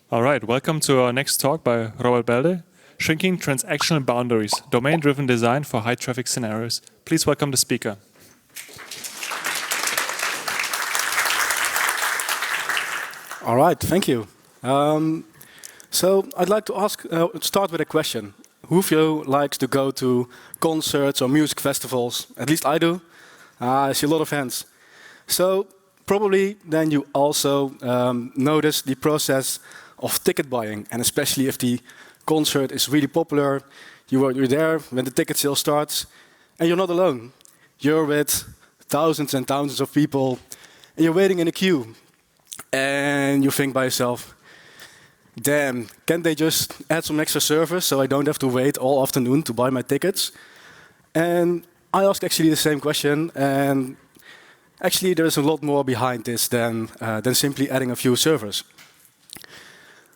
All right, welcome to our next talk by Baelde, Shrinking Transactional Boundaries, Domain-Driven Design for High-Traffic Scenarios. Please welcome the speaker. All right, thank you. So I'd like to start with a question. Who of you likes to go to concerts or music festivals? At least I do. I see a lot of hands. So probably then you also notice the process of ticket buying, and especially if the concert is really popular, you're there when the ticket sale starts, and you're not alone. You're with thousands and thousands of people, and you're waiting in a queue, and you think by yourself, damn, can't they just add some extra service so I don't have to wait all afternoon to buy my tickets? And I asked actually the same question, and actually there's a lot more behind this than simply adding a few servers.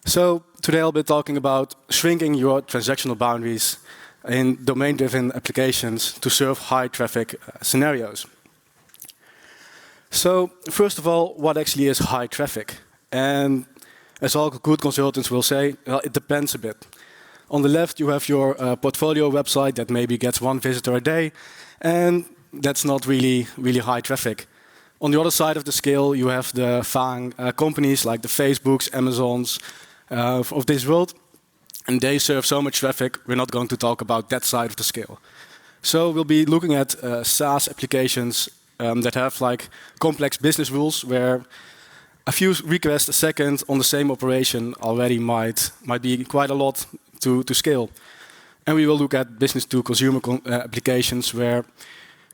So today I'll be talking about shrinking your transactional boundaries in domain-driven applications to serve high-traffic scenarios. So first of all, what actually is high traffic? And as all good consultants will say, well, it depends a bit. On the left, you have your portfolio website that maybe gets one visitor a day, and that's not really high traffic. On the other side of the scale, you have the FAANG companies like the Facebooks, Amazons of this world, and they serve so much traffic, we're not going to talk about that side of the scale. So we'll be looking at SaaS applications that have like complex business rules where a few requests a second on the same operation already might be quite a lot to scale. And we will look at business-to-consumer applications where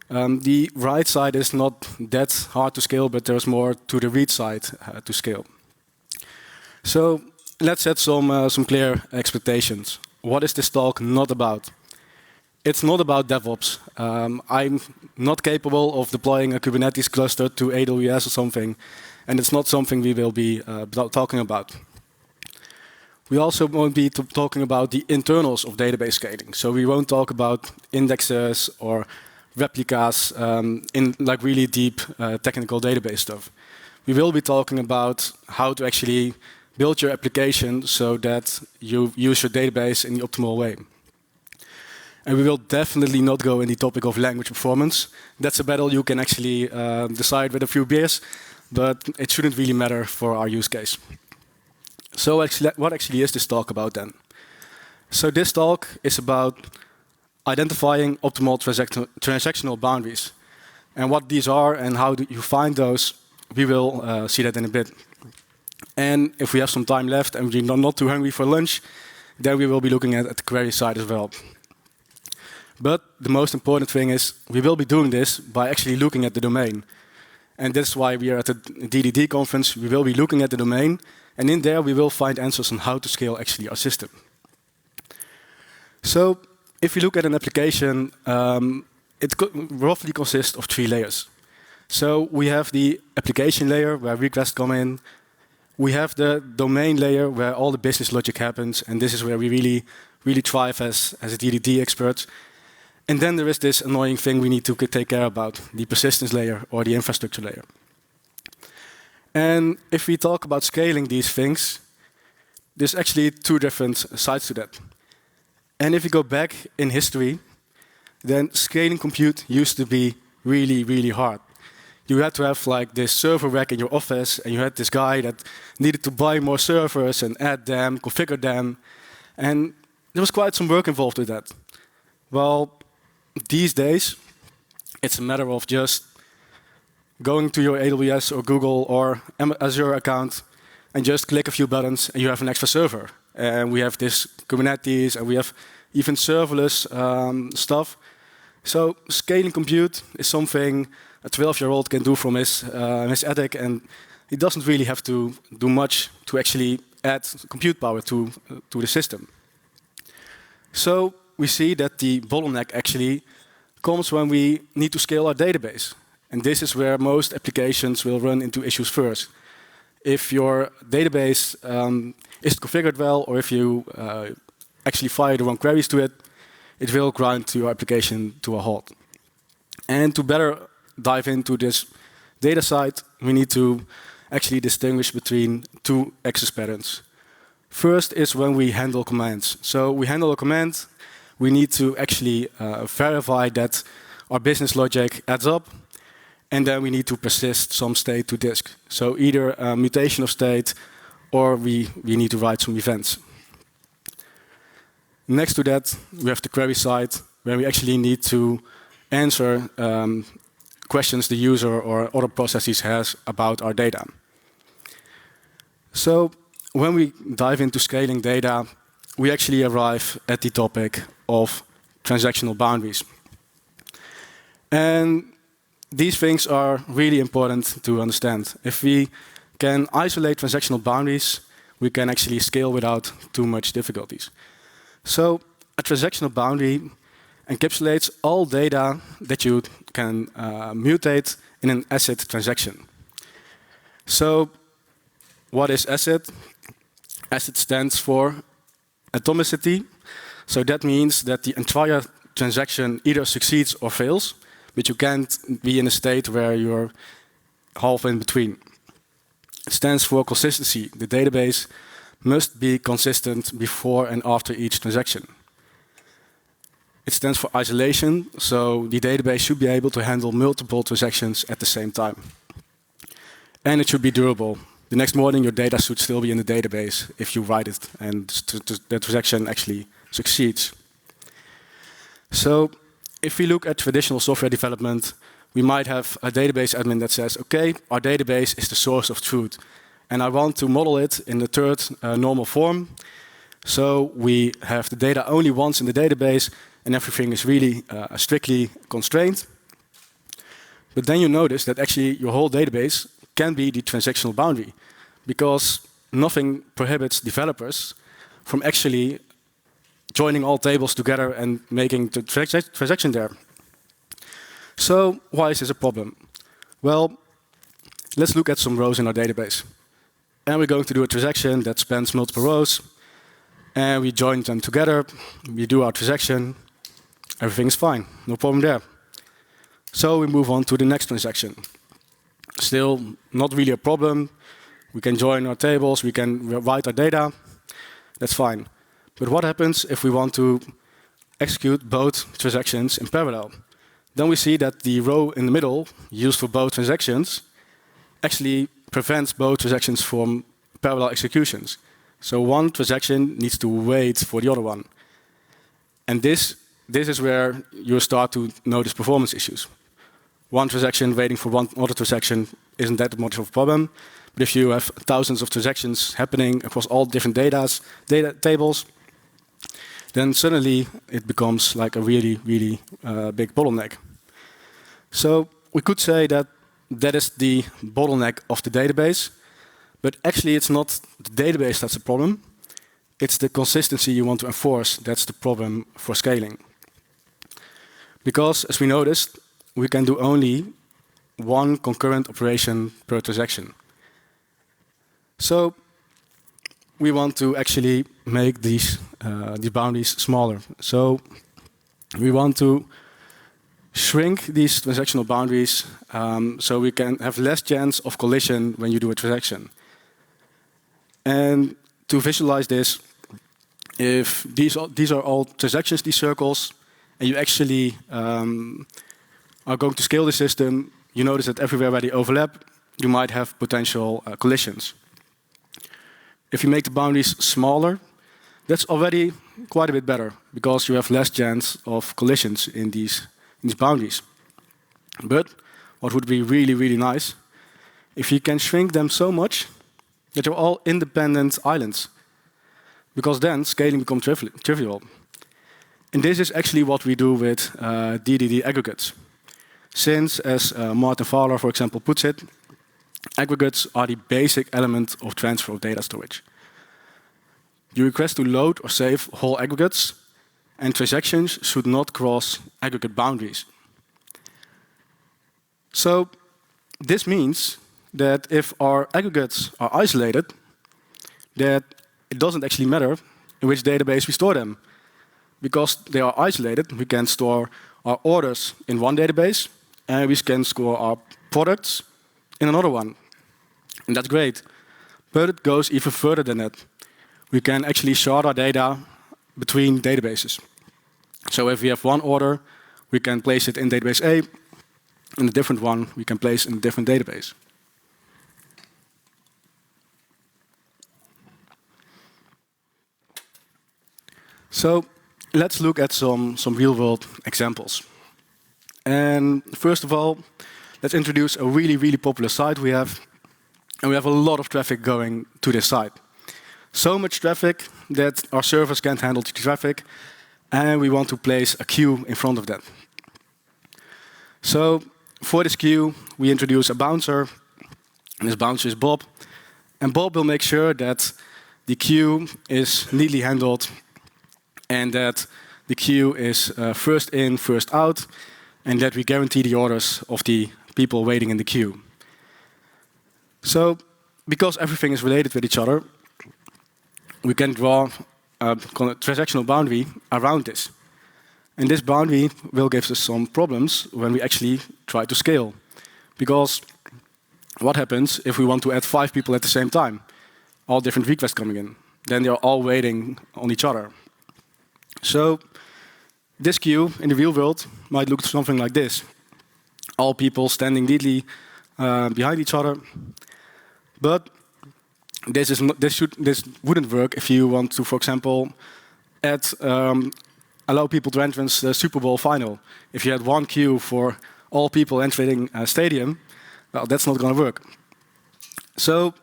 the write side is not that hard to scale, but there's more to the read side to scale. So let's set some clear expectations. What is this talk not about? It's not about DevOps. I'm not capable of deploying a Kubernetes cluster to AWS or something, and it's not something we will be talking about. We also won't be talking about the internals of database scaling. So we won't talk about indexes or replicas in like really deep technical database stuff. We will be talking about how to actually build your application so that you use your database in the optimal way. And we will definitely not go in the topic of language performance. That's a battle you can actually decide with a few beers, but it shouldn't really matter for our use case. So what actually is this talk about then? So this talk is about identifying optimal transactional boundaries. And what these are and how do you find those, we will see that in a bit. And if we have some time left and we're not too hungry for lunch, then we will be looking at the query side as well. But the most important thing is we will be doing this by actually looking at the domain. And that's why we are at the DDD conference. We will be looking at the domain, and in there we will find answers on how to scale actually our system. So if you look at an application, it roughly consists of 3 layers. So we have the application layer where requests come in. We have the domain layer where all the business logic happens, and this is where we really thrive as a DDD experts. And then there is this annoying thing we need to take care about, the persistence layer or the infrastructure layer. And if we talk about scaling these things, there's actually 2 different sides to that. And if you go back in history, then scaling compute used to be really hard. You had to have like this server rack in your office, and you had this guy that needed to buy more servers and add them, configure them. And there was quite some work involved with that. Well, these days, it's a matter of just going to your AWS or Google or Azure account and just click a few buttons and you have an extra server. And we have this Kubernetes and we have even serverless stuff. So scaling compute is something a 12-year-old can do from his attic, and he doesn't really have to do much to actually add compute power to the system. So we see that the bottleneck actually comes when we need to scale our database. And this is where most applications will run into issues first. If your database isn't configured well, or if you actually fire the wrong queries to it, it will grind your application to a halt. And to better dive into this data side, we need to actually distinguish between 2 access patterns. First is when we handle commands. So we handle a command, we need to actually verify that our business logic adds up, and then we need to persist some state to disk. So either a mutation of state, or we need to write some events. Next to that, we have the query side, where we actually need to answer questions the user or other processes has about our data. So when we dive into scaling data, we actually arrive at the topic of transactional boundaries. And these things are really important to understand. If we can isolate transactional boundaries, we can actually scale without too much difficulties. So a transactional boundary encapsulates all data that you can mutate in an ACID transaction. So what is ACID? ACID stands for atomicity. So that means that the entire transaction either succeeds or fails, but you can't be in a state where you're half in between. It stands for consistency. The database must be consistent before and after each transaction. It stands for isolation, so the database should be able to handle multiple transactions at the same time. And it should be durable. The next morning, your data should still be in the database if you write it and the transaction actually succeeds. So if we look at traditional software development, we might have a database admin that says, okay, our database is the source of truth. And I want to model it in the third normal form. So we have the data only once in the database, and everything is really strictly constrained. But then you notice that actually your whole database can be the transactional boundary, because nothing prohibits developers from actually joining all tables together and making the transaction there. So why is this a problem? Well, let's look at some rows in our database. And we're going to do a transaction that spans multiple rows. And we join them together. We do our transaction. Everything is fine. No problem there. So we move on to the next transaction. Still not really a problem. We can join our tables. We can write our data. That's fine. But what happens if we want to execute both transactions in parallel? Then we see that the row in the middle, used for both transactions, actually prevents both transactions from parallel executions. So one transaction needs to wait for the other one. And this is where you start to notice performance issues. One transaction waiting for one other transaction isn't that much of a problem. But if you have thousands of transactions happening across all different data tables, then suddenly it becomes like a really, really big bottleneck. So we could say that that is the bottleneck of the database, but actually it's not the database that's the problem. It's the consistency you want to enforce that's the problem for scaling. Because, as we noticed, we can do only one concurrent operation per transaction. So we want to actually make these boundaries smaller. So we want to shrink these transactional boundaries so we can have less chance of collision when you do a transaction. And to visualize this, if these are all transactions, these circles, and you actually are going to scale the system, you notice that everywhere where they overlap, you might have potential collisions. If you make the boundaries smaller, that's already quite a bit better, because you have less chance of collisions in these boundaries. But what would be really, really nice, if you can shrink them so much that they're all independent islands, because then scaling becomes trivial. And this is actually what we do with DDD aggregates. Since, as Martin Fowler, for example, puts it, aggregates are the basic element of transfer of data storage. You request to load or save whole aggregates, and transactions should not cross aggregate boundaries. So this means that if our aggregates are isolated, that it doesn't actually matter in which database we store them. Because they are isolated, we can store our orders in one database, and we can store our products in another one. And that's great. But it goes even further than that. we can actually sort our data between databases. So if we have one order, we can place it in database A, and a different one we can place in a different database. So let's look at some real-world examples. And first of all, let's introduce a really popular site we have. And we have a lot of traffic going to this site. So much traffic that our servers can't handle the traffic, and we want to place a queue in front of that. So for this queue, we introduce a bouncer, and this bouncer is Bob. And Bob will make sure that the queue is neatly handled and that the queue is first in, first out, and that we guarantee the orders of the people waiting in the queue. So, because everything is related with each other, we can draw a transactional boundary around this. And this boundary will give us some problems when we actually try to scale. Because what happens if we want to add 5 people at the same time? All different requests coming in. Then they're all waiting on each other. So this queue in the real world might look something like this. All people standing neatly behind each other. But this wouldn't work if you want to, for example, allow people to enter the Super Bowl final. If you had one queue for all people entering a stadium, well, that's not going to work. So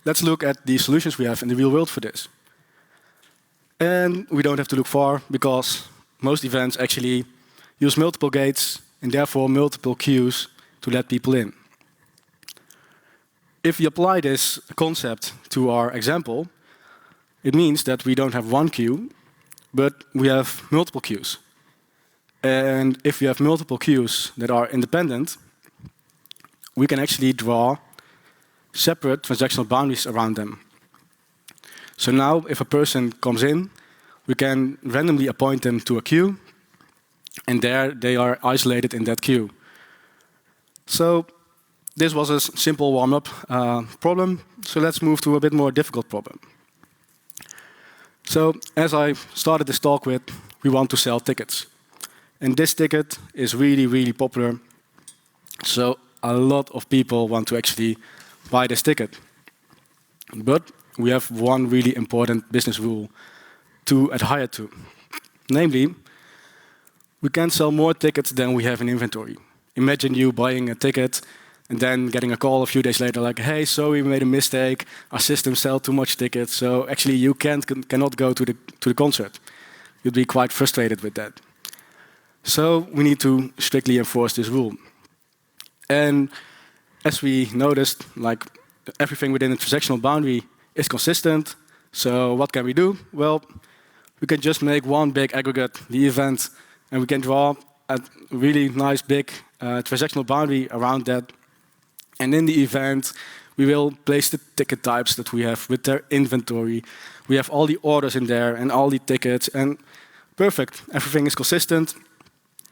let's look at the solutions we have in the real world for this. And we don't have to look far, because most events actually use multiple gates and therefore multiple queues to let people in. If we apply this concept to our example, it means that we don't have one queue, but we have multiple queues. And if we have multiple queues that are independent, we can actually draw separate transactional boundaries around them. So now, if a person comes in, we can randomly appoint them to a queue, and there they are isolated in that queue. So this was a simple warm-up problem. So let's move to a bit more difficult problem. So as I started this talk with, we want to sell tickets. And this ticket is really popular. So a lot of people want to actually buy this ticket. But we have one really important business rule to adhere to. Namely, we can't sell more tickets than we have in inventory. Imagine you buying a ticket and then getting a call a few days later like, hey, sorry, we made a mistake. Our system sells too much tickets, so actually you cannot go to the concert. You'd be quite frustrated with that. So we need to strictly enforce this rule. And as we noticed, like everything within the transactional boundary is consistent. So what can we do? Well, we can just make one big aggregate, the event, and we can draw a really nice big transactional boundary around that. And in the event, we will place the ticket types that we have with their inventory. We have all the orders in there and all the tickets, and perfect. Everything is consistent,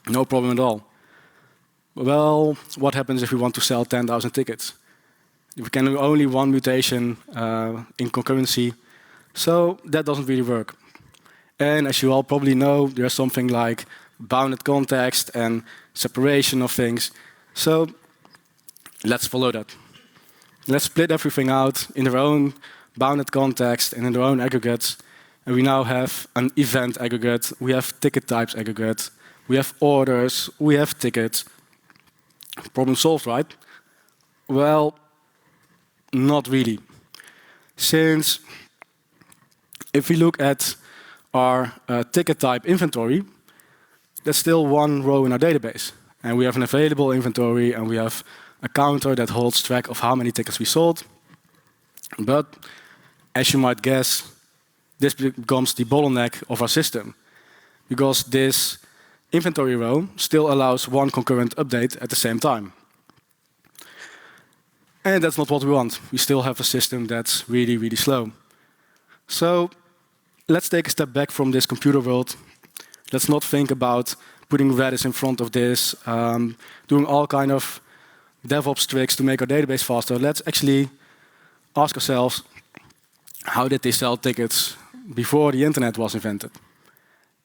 no problem at all. Well, what happens if we want to sell 10,000 tickets? We can do only one mutation in concurrency, so that doesn't really work. And as you all probably know, there's something like bounded context and separation of things. So let's follow that. Let's split everything out in their own bounded context and in their own aggregates. And we now have an event aggregate, we have ticket types aggregate, we have orders, we have tickets. Problem solved, right? Well, not really. Since if we look at our ticket type inventory, there's still one row in our database. And we have an available inventory, and we have a counter that holds track of how many tickets we sold. But as you might guess, this becomes the bottleneck of our system, because this inventory row still allows one concurrent update at the same time. And that's not what we want. We still have a system that's really slow. So let's take a step back from this computer world. Let's not think about putting Redis in front of this, doing all kind of DevOps tricks to make our database faster. Let's actually ask ourselves, how did they sell tickets before the internet was invented?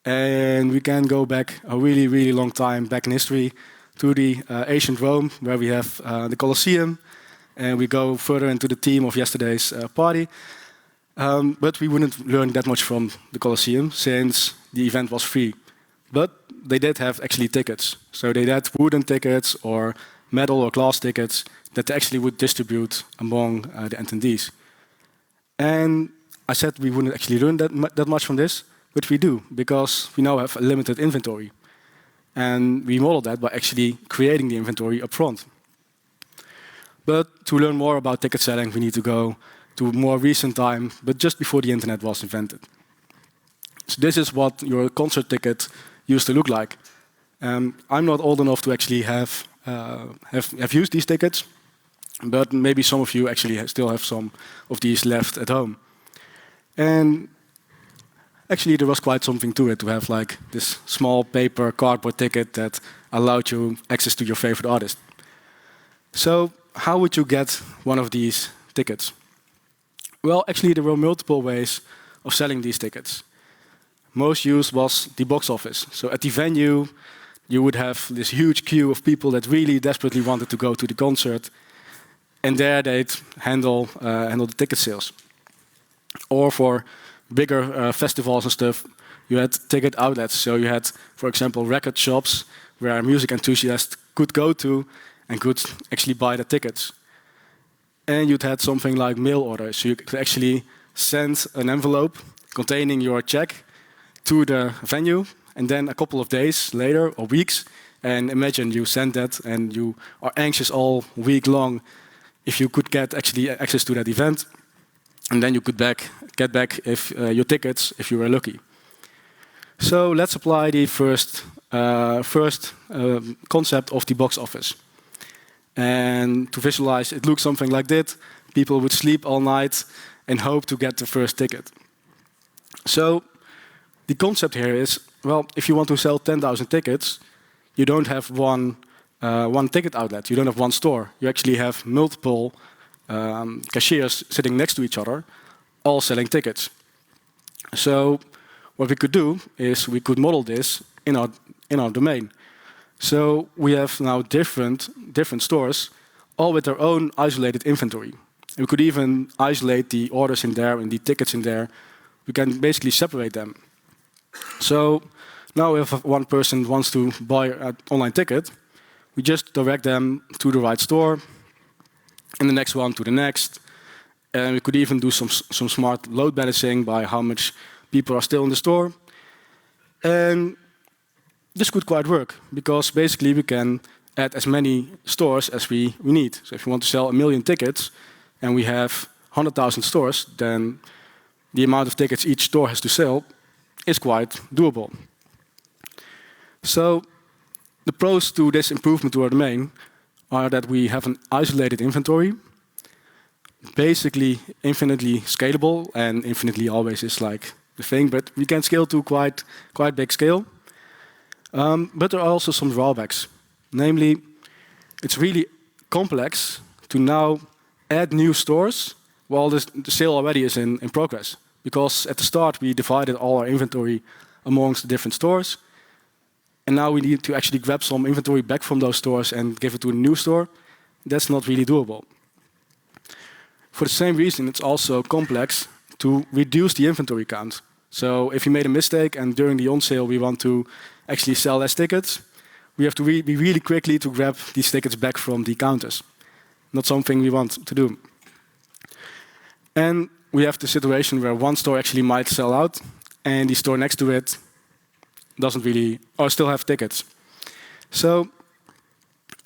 And we can go back a really, really long time back in history to the ancient Rome, where we have the Colosseum, and we go further into the theme of yesterday's party. But we wouldn't learn that much from the Colosseum, since the event was free. But they did have actually tickets. So they had wooden tickets or metal or glass tickets that they actually would distribute among the attendees. And I said we wouldn't actually learn that much from this, but we do, because we now have a limited inventory. And we model that by actually creating the inventory upfront. But to learn more about ticket selling, we need to go to a more recent time, but just before the internet was invented. So this is what your concert ticket used to look like. I'm not old enough to actually have used these tickets, but maybe some of you actually still have some of these left at home. And actually, there was quite something to it, to have like this small paper cardboard ticket that allowed you access to your favorite artist. So how would you get one of these tickets? Well, actually, there were multiple ways of selling these tickets. Most used was the box office. So at the venue, you would have this huge queue of people that really desperately wanted to go to the concert, and there they'd handle the ticket sales. Or for bigger festivals and stuff, you had ticket outlets. So you had, for example, record shops where music enthusiasts could go to and could actually buy the tickets. And you'd had something like mail orders. So you could actually send an envelope containing your check to the venue, and then a couple of days later or weeks, and imagine you send that and you are anxious all week long if you could get actually access to that event, and then you could get back if your tickets if you were lucky. So let's apply the first concept of the box office. And to visualize, it looks something like this. People would sleep all night and hope to get the first ticket. So the concept here is, well, if you want to sell 10,000 tickets, you don't have one ticket outlet. You don't have one store. You actually have multiple cashiers sitting next to each other, all selling tickets. So what we could do is we could model this in our domain. So we have now different stores, all with their own isolated inventory. We could even isolate the orders in there and the tickets in there. We can basically separate them. So now if one person wants to buy an online ticket, we just direct them to the right store, and the next one to the next. And we could even do some smart load balancing by how much people are still in the store. And this could quite work, because basically we can add as many stores as we need. So if you want to sell 1 million tickets and we have 100,000 stores, then the amount of tickets each store has to sell is quite doable. So the pros to this improvement to our domain are that we have an isolated inventory, basically infinitely scalable, and infinitely always is like the thing, but we can scale to quite big scale. But there are also some drawbacks. Namely, it's really complex to now add new stores while the sale already is in progress. Because at the start, we divided all our inventory amongst the different stores. And now we need to actually grab some inventory back from those stores and give it to a new store. That's not really doable. For the same reason, it's also complex to reduce the inventory count. So if you made a mistake and during the on-sale we want to actually sell less tickets, we have to be really quickly to grab these tickets back from the counters. Not something we want to do. And we have the situation where one store actually might sell out and the store next to it doesn't really, or still have tickets. So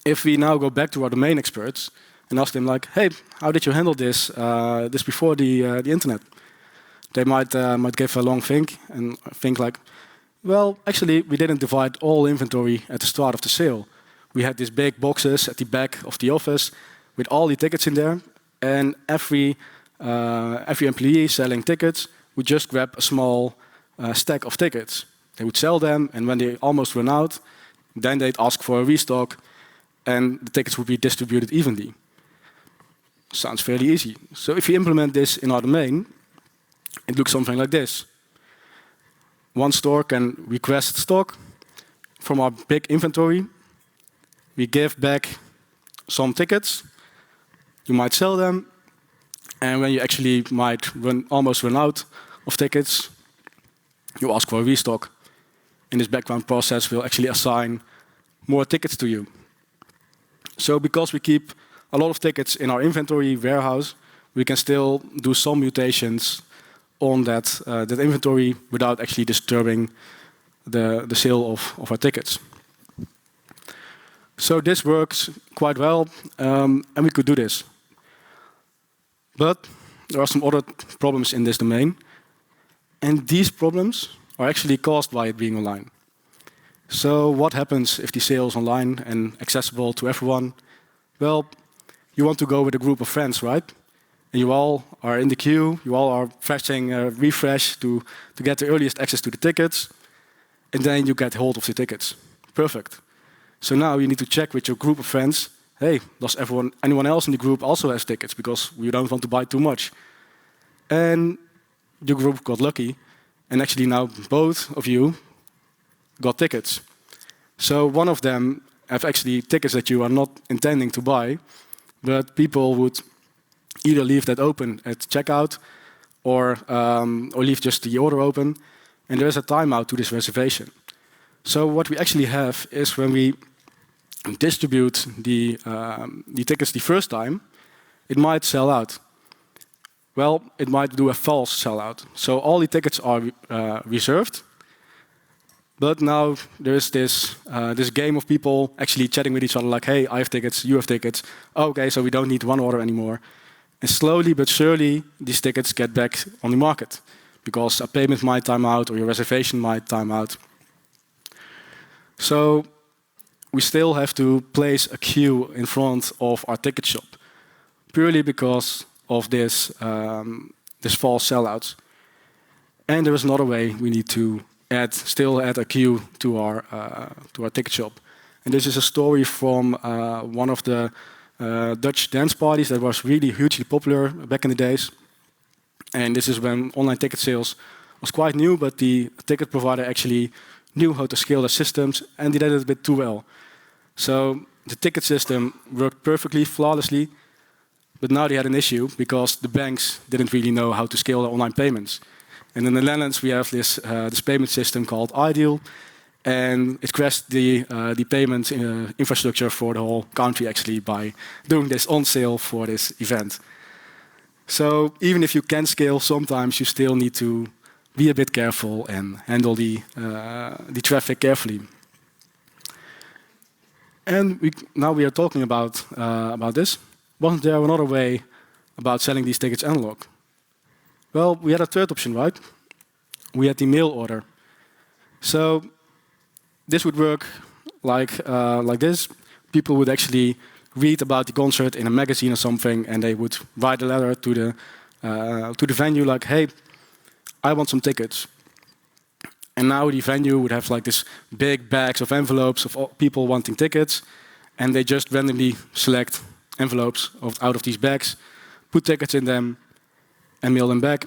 if we now go back to our domain experts and ask them like, hey, how did you handle this before the internet? They might give a long think and think like, well, actually, we didn't divide all inventory at the start of the sale. We had these big boxes at the back of the office with all the tickets in there, and every employee selling tickets would just grab a small stack of tickets. They would sell them, and when they almost run out, then they'd ask for a restock, and the tickets would be distributed evenly. Sounds fairly easy. So if you implement this in our domain, It looks something like this. One store can request stock from our big inventory. We give back some tickets. You might sell them. And when you actually might almost run out of tickets, you ask for a restock. In this background process, we'll actually assign more tickets to you. So because we keep a lot of tickets in our inventory warehouse, we can still do some mutations on that inventory without actually disturbing the sale of our tickets. So this works quite well, and we could do this. But there are some other problems in this domain, and these problems are actually caused by it being online. So what happens if the sale is online and accessible to everyone? Well, you want to go with a group of friends, right? And you all are in the queue, you all are pressing refresh to get the earliest access to the tickets, and then you get hold of the tickets. Perfect. So now you need to check with your group of friends, hey, does anyone else in the group also has tickets? Because we don't want to buy too much. And your group got lucky, and actually now both of you got tickets. So one of them have actually tickets that you are not intending to buy, but people would either leave that open at checkout or leave just the order open, and there is a timeout to this reservation. So what we actually have is when we distribute the tickets the first time, it might sell out. Well, it might do a false sellout. So all the tickets are reserved, but now there is this game of people actually chatting with each other like, hey, I have tickets, you have tickets. Okay, so we don't need one order anymore. And slowly but surely, these tickets get back on the market because a payment might time out or your reservation might time out. So we still have to place a queue in front of our ticket shop purely because of this false sellouts. And there is another way we need to still add a queue to our ticket shop. And this is a story from one of the Dutch dance parties that was really hugely popular back in the days. And this is when online ticket sales was quite new, but the ticket provider actually knew how to scale their systems, and they did it a bit too well. So the ticket system worked perfectly, flawlessly, but now they had an issue because the banks didn't really know how to scale their online payments. And in the Netherlands, we have this payment system called Ideal, and it crashed the payment infrastructure for the whole country actually by doing this on sale for this event. So even if you can scale, sometimes you still need to be a bit careful and handle the traffic carefully. And now we are talking about this. Wasn't there another way about selling these tickets analog? Well, we had a third option, right? We had the mail order. So this would work like this. People would actually read about the concert in a magazine or something, and they would write a letter to the venue like, hey, I want some tickets. And now the venue would have like this big bags of envelopes of all people wanting tickets, and they just randomly select envelopes out of these bags, put tickets in them, and mail them back.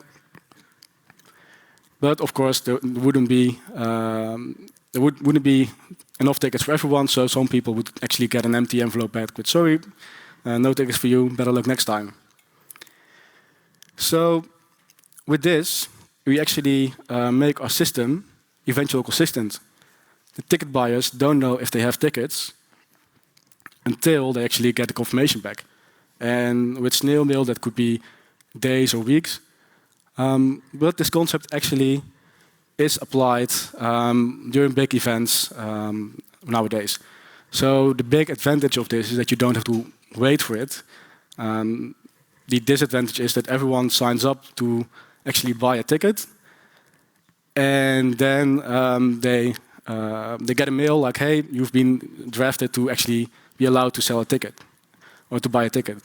But of course, there wouldn't be enough tickets for everyone, so some people would actually get an empty envelope back with, sorry, no tickets for you, better luck next time. So with this, we actually make our system eventually consistent. The ticket buyers don't know if they have tickets until they actually get the confirmation back. And with snail mail, that could be days or weeks. But this concept actually is applied during big events nowadays. So the big advantage of this is that you don't have to wait for it. The disadvantage is that everyone signs up to actually buy a ticket, and then they get a mail like, hey, you've been drafted to actually be allowed to sell a ticket or to buy a ticket.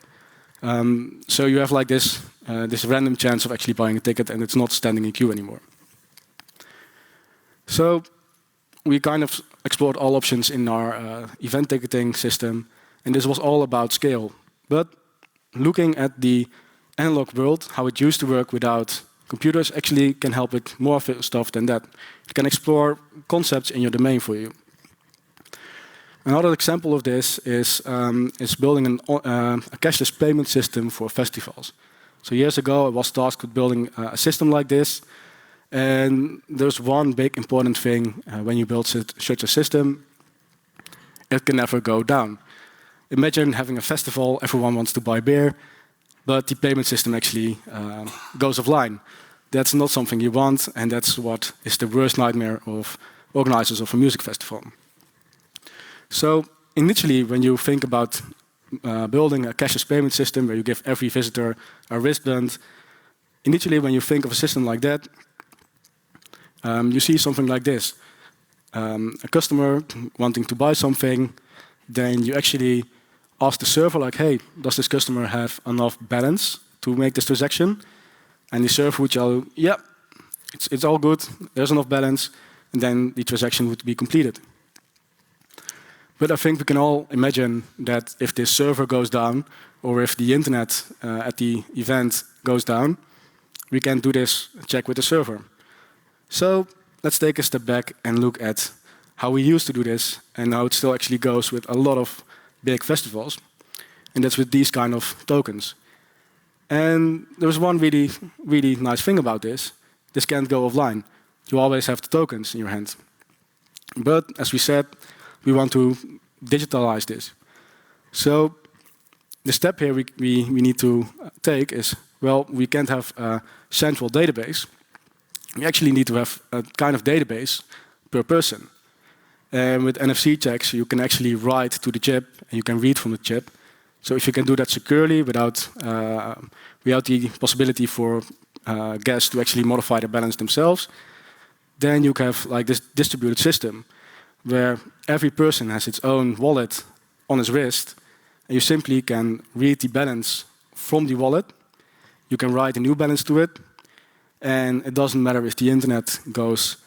So you have like this random chance of actually buying a ticket, and it's not standing in queue anymore. So we kind of explored all options in our event ticketing system, and this was all about scale. But looking at the analog world, how it used to work without Computers actually can help with more stuff than that. It can explore concepts in your domain for you. Another example of this is building a cashless payment system for festivals. So years ago, I was tasked with building a system like this. And there's one big important thing when you build such a system: it can never go down. Imagine having a festival, everyone wants to buy beer, but the payment system actually goes offline. That's not something you want, and that's what is the worst nightmare of organizers of a music festival. So initially, when you think about building a cashless payment system where you give every visitor a wristband, initially when you think of a system like that, you see something like this. A customer wanting to buy something, then you actually ask the server, like, hey, does this customer have enough balance to make this transaction? And the server would tell you, yeah, it's all good, there's enough balance, and then the transaction would be completed. But I think we can all imagine that if this server goes down, or if the internet at the event goes down, we can't do this check with the server. So let's take a step back and look at how we used to do this and how it still actually goes with a lot of big festivals. And that's with these kind of tokens. And there's one really, really nice thing about this. This can't go offline. You always have the tokens in your hand. But as we said, we want to digitalize this. So the step here we need to take is, well, we can't have a central database. We actually need to have a kind of database per person. And with NFC checks, you can actually write to the chip and you can read from the chip. So if you can do that securely without the possibility for guests to actually modify the balance themselves, then you have like this distributed system where every person has its own wallet on his wrist, and you simply can read the balance from the wallet. You can write a new balance to it, and it doesn't matter if the internet goes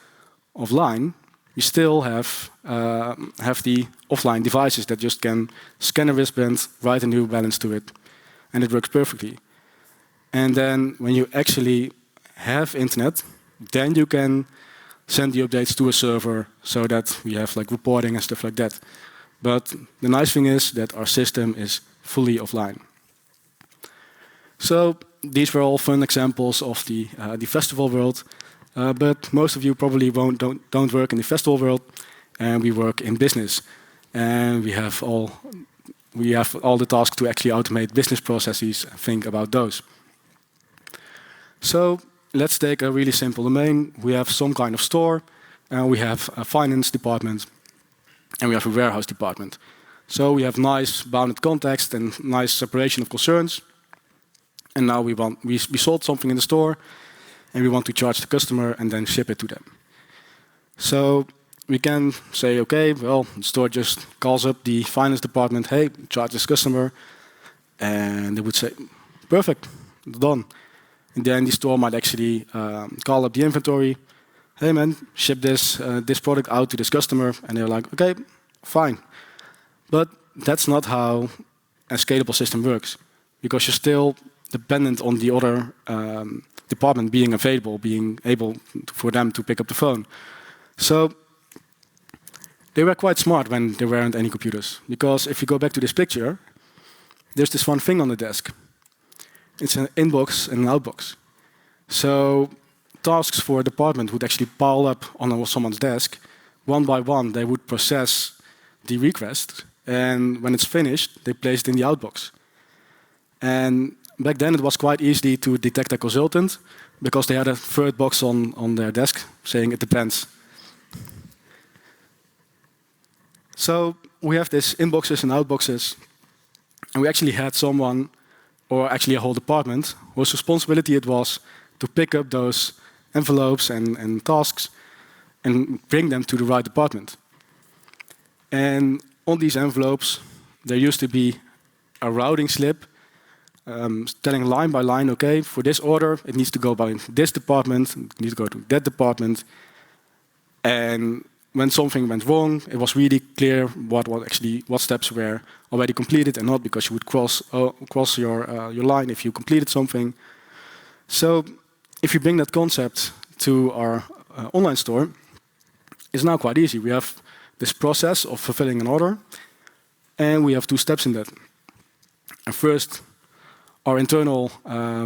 offline. You still have the offline devices that just can scan a wristband, write a new balance to it, and it works perfectly. And then when you actually have internet, then you can send the updates to a server so that we have like reporting and stuff like that. But the nice thing is that our system is fully offline. So these were all fun examples of the festival world. But most of you probably don't work in the festival world, and we work in business. And we have all the tasks to actually automate business processes and think about those. So let's take a really simple domain. We have some kind of store, and we have a finance department, and we have a warehouse department. So we have nice bounded context and nice separation of concerns. And now we sold something in the store, and we want to charge the customer and then ship it to them. So we can say, okay, well, the store just calls up the finance department, hey, charge this customer. And they would say, perfect, done. And then the store might actually call up the inventory, hey man, ship this product out to this customer. And they're like, okay, fine. But that's not how a scalable system works, because you're still dependent on the other department being available, being able for them to pick up the phone. So they were quite smart when there weren't any computers, because if you go back to this picture, there's this one thing on the desk. It's an inbox and an outbox. So tasks for a department would actually pile up on someone's desk. One by one, they would process the request, and when it's finished, they place it in the outbox. And back then, it was quite easy to detect a consultant, because they had a third box on their desk saying it depends. So we have these inboxes and outboxes, and we actually had someone, or actually a whole department, whose responsibility it was to pick up those envelopes and tasks and bring them to the right department. And on these envelopes, there used to be a routing slip telling line by line, okay, for this order, it needs to go by this department, it needs to go to that department. And when something went wrong, it was really clear what steps were already completed and not, because you would cross your line if you completed something. So if you bring that concept to our online store, it's now quite easy. We have this process of fulfilling an order, and we have 2 steps in that. And first, our internal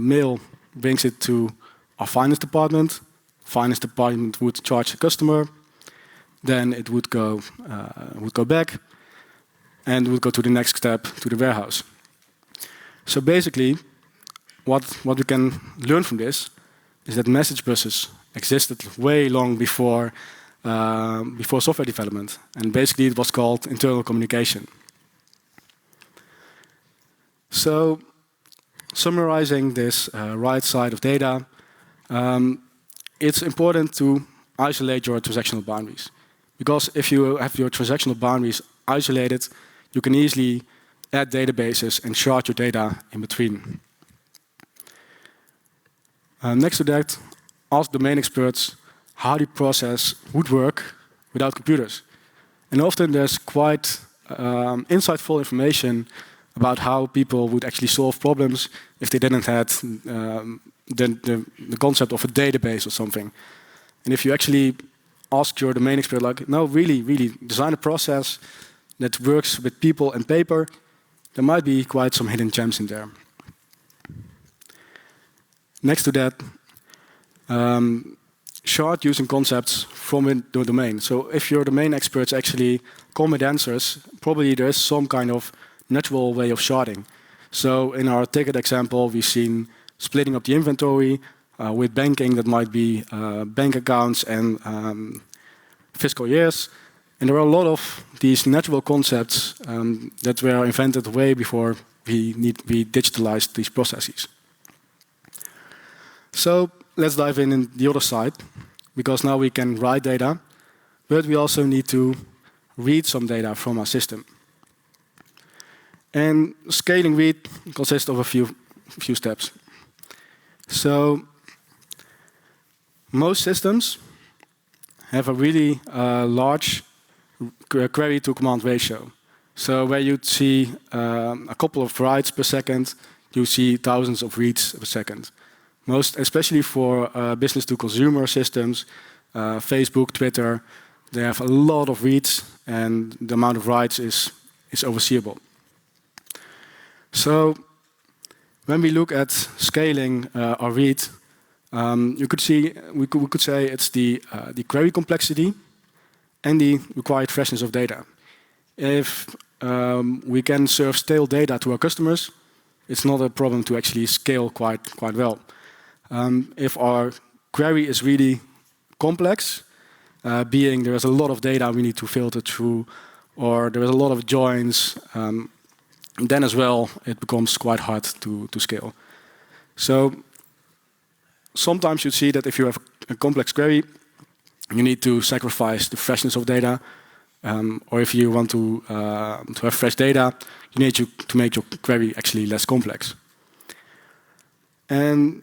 mail brings it to our finance department. Finance department would charge the customer. Then it would go back, and would go to the next step, to the warehouse. So basically, what we can learn from this is that message buses existed way long before software development, and basically it was called internal communication. So, summarizing this right side of data, it's important to isolate your transactional boundaries. Because if you have your transactional boundaries isolated, you can easily add databases and shard your data in between. Next to that, ask domain experts how the process would work without computers. And often there's quite insightful information about how people would actually solve problems if they didn't have the concept of a database or something. And if you actually ask your domain expert, like, no, really design a process that works with people and paper, there might be quite some hidden gems in there. Next to that, shard using concepts from the domain. So if your domain experts actually come with answers, probably there is some kind of natural way of sharding. So in our ticket example, we've seen splitting up the inventory. With banking, that might be bank accounts and fiscal years. And there are a lot of these natural concepts that were invented way before we digitalized these processes. So let's dive in the other side, because now we can write data, but we also need to read some data from our system. And scaling read consists of a few steps. So most systems have a really large query to command ratio. So where you'd see a couple of writes per second, you see thousands of reads per second. Especially for business to consumer systems, Facebook, Twitter, they have a lot of reads, and the amount of writes is overseeable. So when we look at scaling our read, we could say it's the query complexity and the required freshness of data. If we can serve stale data to our customers, it's not a problem to actually scale quite well. If our query is really complex, being there is a lot of data we need to filter through, or there is a lot of joins, then as well it becomes quite hard to scale. So sometimes you see that if you have a complex query, you need to sacrifice the freshness of data, or if you want to have fresh data, you need to make your query actually less complex. And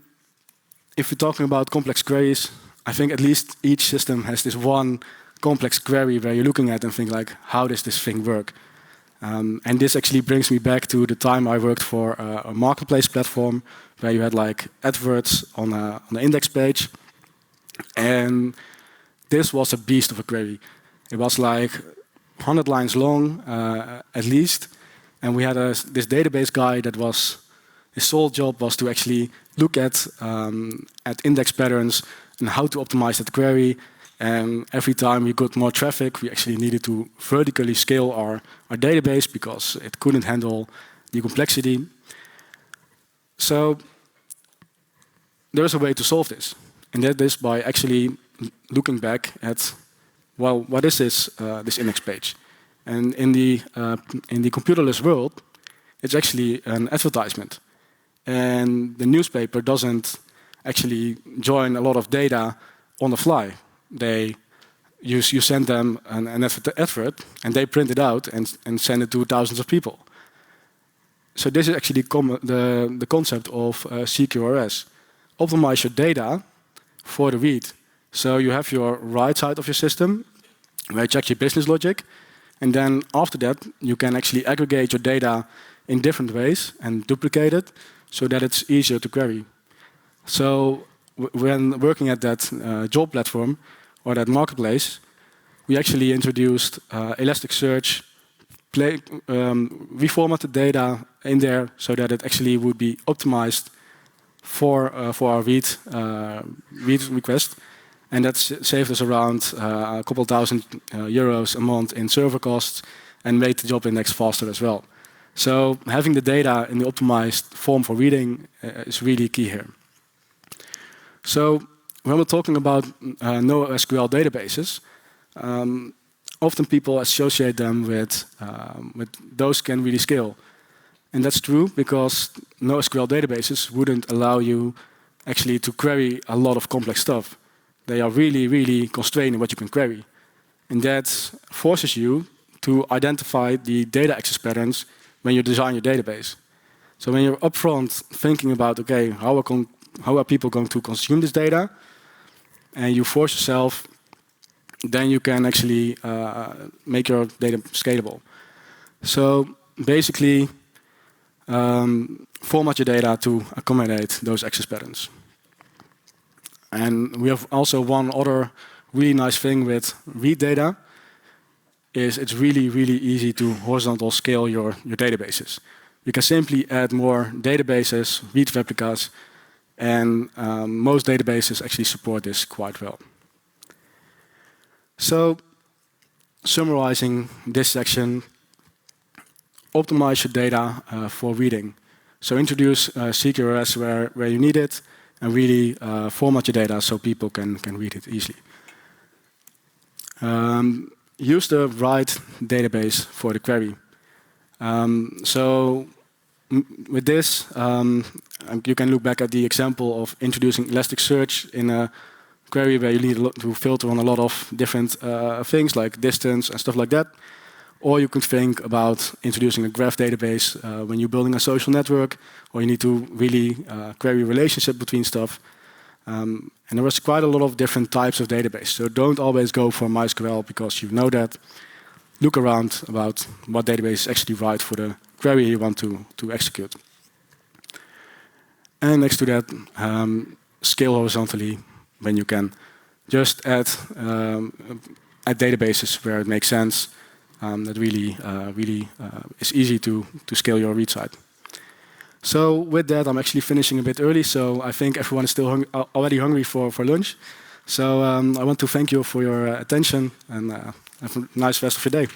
if we're talking about complex queries, I think at least each system has this one complex query where you're looking at and think like, how does this thing work? And this actually brings me back to the time I worked for a marketplace platform where you had like adverts on the index page. And this was a beast of a query. It was like 100 lines long, at least. And we had this database guy that his sole job was to actually look at index patterns and how to optimize that query. And every time we got more traffic, we actually needed to vertically scale our database because it couldn't handle the complexity. So there's a way to solve this. And that is by actually looking back at, well, what is this index page? And in the computerless world, it's actually an advertisement. And the newspaper doesn't actually join a lot of data on the fly. You send them an advert, and they print it out and send it to thousands of people. So this is actually the concept of CQRS. Optimize your data for the read. So you have your right side of your system, where you check your business logic, and then after that, you can actually aggregate your data in different ways and duplicate it so that it's easier to query. So when working at that job platform or that marketplace, we actually introduced Elasticsearch, reformatted data in there so that it actually would be optimized for our read request. And that saved us around a couple thousand euros a month in server costs and made the job index faster as well. So having the data in the optimized form for reading is really key here. So when we're talking about NoSQL databases, often people associate them with those can really scale. And that's true because NoSQL databases wouldn't allow you actually to query a lot of complex stuff. They are really, really constrained in what you can query. And that forces you to identify the data access patterns when you design your database. So when you're upfront thinking about, okay, how are people going to consume this data, and you force yourself, then you can actually make your data scalable. So basically, format your data to accommodate those access patterns. And we have also one other really nice thing with read data, is it's really, really easy to horizontal scale your databases. You can simply add more databases, read replicas, and most databases actually support this quite well. So, summarizing this section, optimize your data for reading. So introduce CQRS where you need it, and really format your data so people can read it easily. Use the right database for the query. So with this, you can look back at the example of introducing Elasticsearch in a query where you need to filter on a lot of different things like distance and stuff like that. Or you could think about introducing a graph database when you're building a social network, or you need to really query relationship between stuff. And there was quite a lot of different types of database. So don't always go for MySQL because you know that. Look around about what database is actually right for the query you want to execute. And next to that, scale horizontally when you can. Just add databases where it makes sense. That really is easy to scale your read side. So with that, I'm actually finishing a bit early, so I think everyone is still already hungry for lunch. So I want to thank you for your attention, and have a nice rest of your day.